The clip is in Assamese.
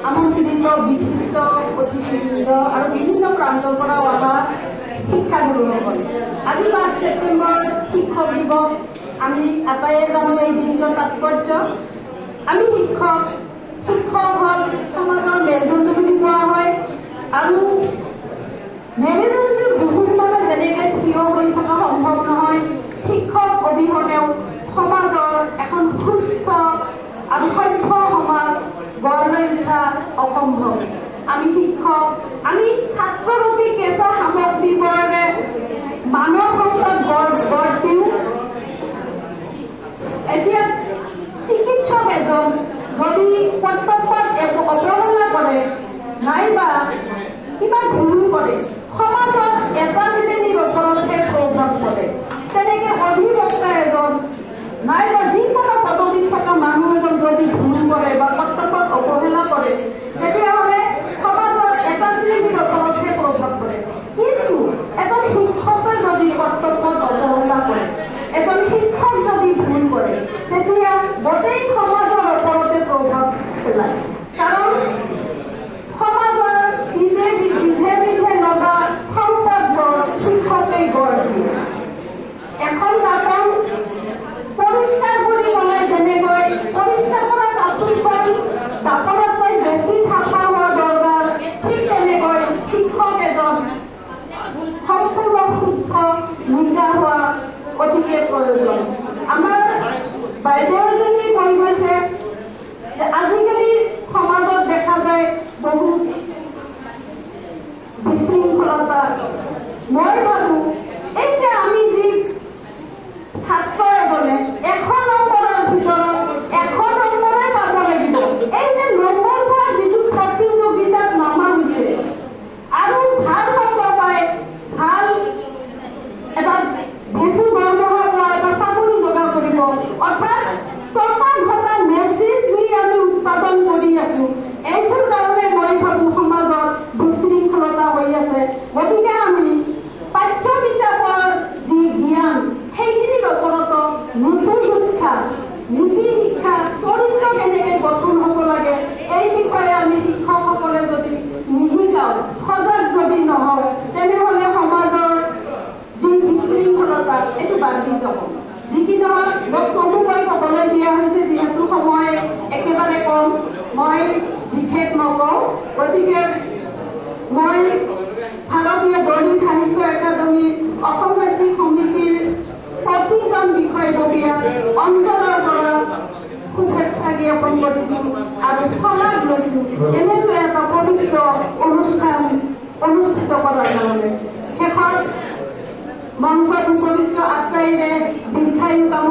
আমন্ত্ৰিত বিশিষ্ট অতিথিবৃন্দ আৰু বিভিন্ন প্ৰান্তৰ পৰা অহা শিক্ষাগুৰুসকল, আজি 5 ছেপ্টেম্বৰ শিক্ষক দিৱস। আমি আটাইয়ে জানো এই দিনটোৰ তাৎপৰ্য। আমি শিক্ষক হ'ল সমাজৰ মেৰুদণ্ড বুলি কোৱা হয়, আৰু মেৰুদণ্ড বহুত মানে যেনেকৈ থিয় হৈ থকা সম্ভৱ নহয়, শিক্ষক অবিহনেও সমাজৰ এখন সুস্থ আৰু সভ্য সমাজ গঢ় লৈ উঠা অসম্ভৱ। আমি শিক্ষক, আমি ছাত্ৰৰূপী কেঁচা সামগ্ৰীবোৰেৰে মানৱ সম্পদ গঢ় দিওঁ। এতিয়া চিকিৎসক এজন যদি কৰ্তব্যত অৱহেলা কৰে নাইবা কিবা ভুল কৰে, সমাজত এটা শ্ৰেণীৰ ওপৰতহে প্ৰভাৱ পৰে। তেনেকে অধিবক্তা এজন নাইবা যিকোনো পদবীত থকা মানুহ এজন যদি ভুল কৰে বা কৰ্তব্যত অৱহেলা কৰে, তেতিয়াহ'লে সমাজত এটা শ্ৰেণীৰ ওপৰতহে প্ৰভাৱ পৰে। কিন্তু এজন শিক্ষকে যদি কৰ্তব্যত অৱহেলা কৰে, এজন শিক্ষক যদি ভুল কৰে, তেতিয়া গোটেই সমাজৰ ওপৰতে প্ৰভাৱ পেলায়। কাৰণ সমাজৰ বিধে বিধে লগা সম্পদবোৰ শিক্ষকেই গঢ় দিয়ে। এখন কাপোৰ পৰিষ্কাৰ কৰি বনাই যেনেকৈ পৰিষ্কাৰ কৰা কাপোৰখন কাপোৰতকৈ বেছি চাফা হোৱা দৰকাৰ, ঠিক তেনেকৈ শিক্ষক এজন সম্পূৰ্ণ শুদ্ধ নিকা হোৱা অতিকে প্ৰয়োজন। আমাৰ বাইদেউ এজনী কৈ গৈছে যে আজিকালি সমাজত দেখা যায় বহুত বিশৃংখলতা। মই ভাবোঁ এই যে আমি যি ছাত্ৰ এজনে 100 নম্বৰৰ ভিতৰত 100 নম্বৰে পাব লাগিব, এই যে নম্বৰ পোৱাৰ যিটো প্ৰতিযোগিতাত নমা হৈছে আৰু ভাল নম্বৰ পায়, ভাল এটা বেছি দৰমহা পোৱা এটা চাকৰি যোগাৰ কৰিব, অৰ্থাৎ টকা ঘটা মেচিন যি আমি উৎপাদন কৰি আছো, এইটোৰ কাৰণে মই ভাবোঁ সমাজত বিশৃংখলতা হৈ আছে। গতিকে আমি পাঠ্য কিতাপৰ যি জ্ঞান, সেইখিনিৰ ওপৰতো নীতি শিক্ষা চৰিত্ৰ কেনেকৈ গঠন হ'ব লাগে, এই বিষয়ে আমি শিক্ষকসকলে যদি নিশিকাওঁ, সজাগ যদি নহওঁ, তেনেহ'লে সমাজৰ যি বিশৃংখলতা এইটো বাঢ়ি যাব। যি কি নহওক, মোক চমুকৈ ক'বলৈ দিয়া হৈছে, যিহেতু সময় একেবাৰে কম, মই বিশেষ নকওঁ। গতিকে মই ভাৰতীয় দলিত সাহিত্য একাডেমী অসম ৰাজ্যিক সমিতিৰ প্ৰতিজন বিষয়ববীয়াক অন্তৰৰ পৰা শুভেচ্ছা জ্ঞাপন কৰিছোঁ আৰু শলাগ লৈছোঁ এনেকৈ এটা পবিত্ৰ অনুষ্ঠান অনুষ্ঠিত কৰাৰ কাৰণে। শেষত মঞ্চত উপবিষ্ট আটাইৰে দীৰ্ঘায়ু কামনা